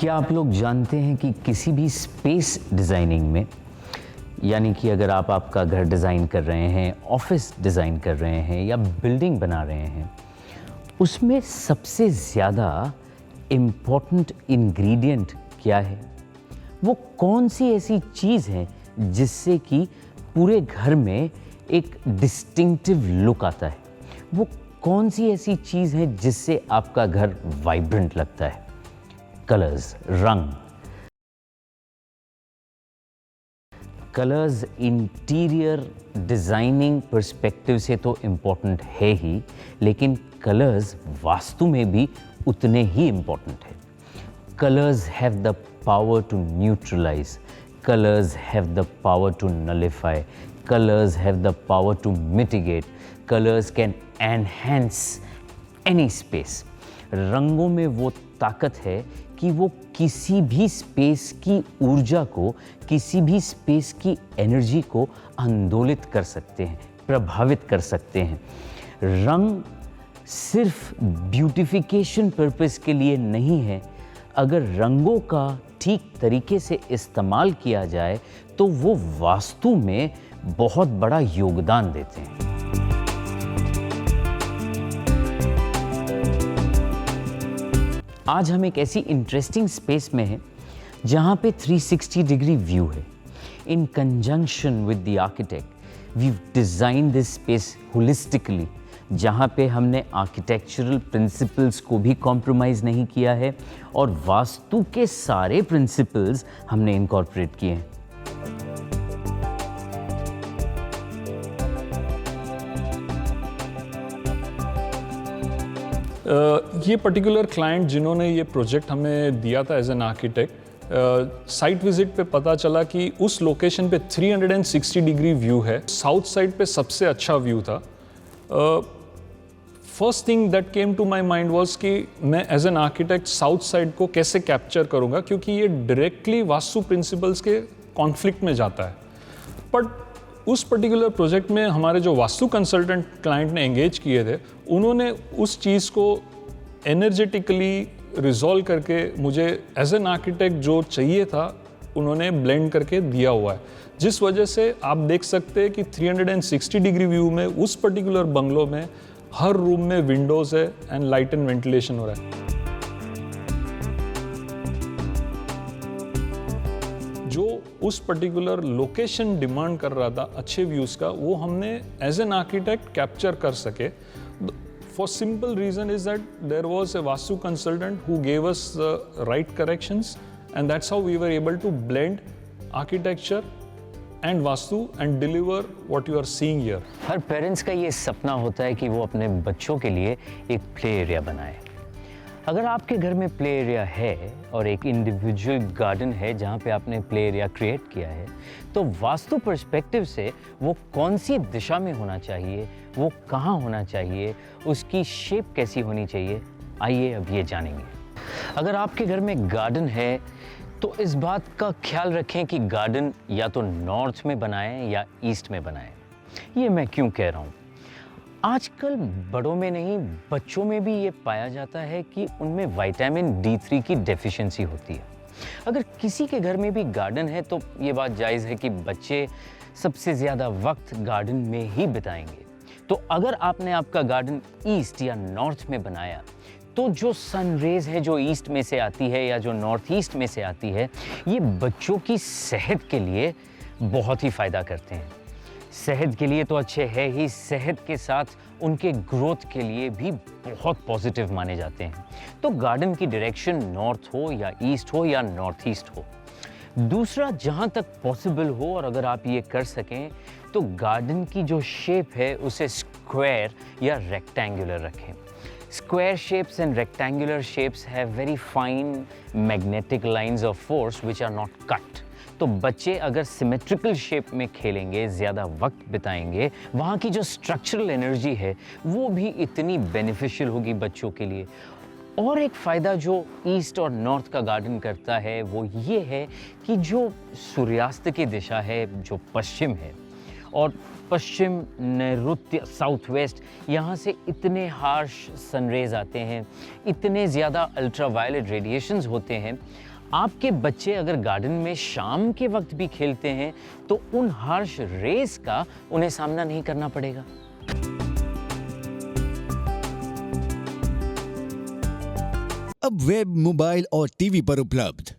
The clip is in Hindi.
क्या आप लोग जानते हैं कि किसी भी स्पेस डिज़ाइनिंग में, यानी कि अगर आप आपका घर डिज़ाइन कर रहे हैं, ऑफिस डिज़ाइन कर रहे हैं या बिल्डिंग बना रहे हैं, उसमें सबसे ज़्यादा इम्पॉर्टेंट इंग्रेडिएंट क्या है? वो कौन सी ऐसी चीज़ है जिससे कि पूरे घर में एक डिस्टिंक्टिव लुक आता है? वो कौन सी ऐसी चीज़ है जिससे आपका घर वाइब्रेंट लगता है? कलर्स, रंग। कलर्स इंटीरियर डिज़ाइनिंग पर्सपेक्टिव से तो इम्पॉर्टेंट है ही, लेकिन कलर्स वास्तु में भी उतने ही इम्पॉर्टेंट है। Colours have the power to neutralize. Colors have the power to nullify. Colors have the power to mitigate. Colors can enhance any space. रंगों में वो ताकत है कि वो किसी भी स्पेस की ऊर्जा को, किसी भी स्पेस की एनर्जी को आंदोलित कर सकते हैं, प्रभावित कर सकते हैं। रंग सिर्फ ब्यूटिफिकेशन पर्पस के लिए नहीं है। अगर रंगों का ठीक तरीके से इस्तेमाल किया जाए तो वो वास्तु में बहुत बड़ा योगदान देते हैं। आज हम एक ऐसी इंटरेस्टिंग स्पेस में हैं जहां पे 360 डिग्री व्यू है। In conjunction with the architect we design this space holistically, जहाँ पे हमने आर्किटेक्चरल प्रिंसिपल्स को भी कॉम्प्रोमाइज़ नहीं किया है और वास्तु के सारे प्रिंसिपल्स हमने इनकॉर्पोरेट किए हैं। ये पर्टिकुलर क्लाइंट जिन्होंने ये प्रोजेक्ट हमें दिया था as an architect, site visit पे पता चला कि उस लोकेशन पे 360 डिग्री व्यू है। साउथ साइड पे सबसे अच्छा व्यू था। First thing that came to my mind was कि मैं as an architect south side को कैसे कैप्चर करूँगा, क्योंकि ये डायरेक्टली वास्तु प्रिंसिपल्स के कॉन्फ्लिक्ट में जाता है। बट उस पर्टिकुलर प्रोजेक्ट में हमारे जो वास्तु कंसल्टेंट क्लाइंट ने एंगेज किए थे, उन्होंने उस चीज़ को एनर्जेटिकली रिजॉल्व करके मुझे एज एन आर्किटेक्ट जो चाहिए था उन्होंने ब्लेंड करके दिया हुआ है, जिस वजह से आप देख सकते हैं कि 360 डिग्री व्यू में उस पर्टिकुलर बंगलो में हर रूम में विंडोज है एंड लाइट एंड वेंटिलेशन हो रहा है। जो उस पर्टिकुलर लोकेशन डिमांड कर रहा था अच्छे व्यूज का, वो हमने एज एन आर्किटेक्ट कैप्चर कर सके। For simple reason is that there was a Vastu consultant who gave us the right corrections and that's how we were able to blend architecture and Vastu and deliver what you are seeing here. हर पेरेंट्स का ये सपना होता है कि वो अपने बच्चों के लिए एक प्ले एरिया बनाए। अगर आपके घर में प्ले एरिया है और एक इंडिविजुअल गार्डन है जहाँ पे आपने प्ले एरिया क्रिएट किया है, तो वास्तु पर्सपेक्टिव से वो कौन सी दिशा में होना चाहिए, वो कहाँ होना चाहिए, उसकी शेप कैसी होनी चाहिए, आइए अब ये जानेंगे। अगर आपके घर में गार्डन है तो इस बात का ख्याल रखें कि गार्डन या तो नॉर्थ में बनाएं या ईस्ट में बनाएं। ये मैं क्यों कह रहा हूँ? आजकल बड़ों में नहीं, बच्चों में भी ये पाया जाता है कि उनमें विटामिन D3 की डेफिशिएंसी होती है। अगर किसी के घर में भी गार्डन है तो ये बात जायज़ है कि बच्चे सबसे ज़्यादा वक्त गार्डन में ही बिताएंगे। तो अगर आपने आपका गार्डन ईस्ट या नॉर्थ में बनाया तो जो सन रेज है जो ईस्ट में से आती है या जो नॉर्थ ईस्ट में से आती है, ये बच्चों की सेहत के लिए बहुत ही फ़ायदा करते हैं। सेहत के लिए तो अच्छे है ही, सेहत के साथ उनके ग्रोथ के लिए भी बहुत पॉजिटिव माने जाते हैं। तो गार्डन की डायरेक्शन नॉर्थ हो या ईस्ट हो या नॉर्थ ईस्ट हो। दूसरा, जहाँ तक पॉसिबल हो और अगर आप ये कर सकें तो गार्डन की जो शेप है उसे स्क्वायर या रेक्टेंगुलर रखें। Square shapes and rectangular shapes have very fine magnetic lines of force which are not cut. तो बच्चे अगर सिमेट्रिकल शेप में खेलेंगे, ज़्यादा वक्त बिताएंगे, वहाँ की जो स्ट्रक्चरल एनर्जी है वो भी इतनी बेनिफिशियल होगी बच्चों के लिए। और एक फ़ायदा जो ईस्ट और नॉर्थ का गार्डन करता है वो ये है कि जो सूर्यास्त की दिशा है, जो पश्चिम है, और पश्चिम, नैऋत्य, साउथ वेस्ट, यहाँ से इतने हार्श सनरेज आते हैं, इतने ज़्यादा अल्ट्रावायलेट रेडिएशंस होते हैं। आपके बच्चे अगर गार्डन में शाम के वक्त भी खेलते हैं तो उन हार्श रेस का उन्हें सामना नहीं करना पड़ेगा। अब वेब, मोबाइल और टीवी पर उपलब्ध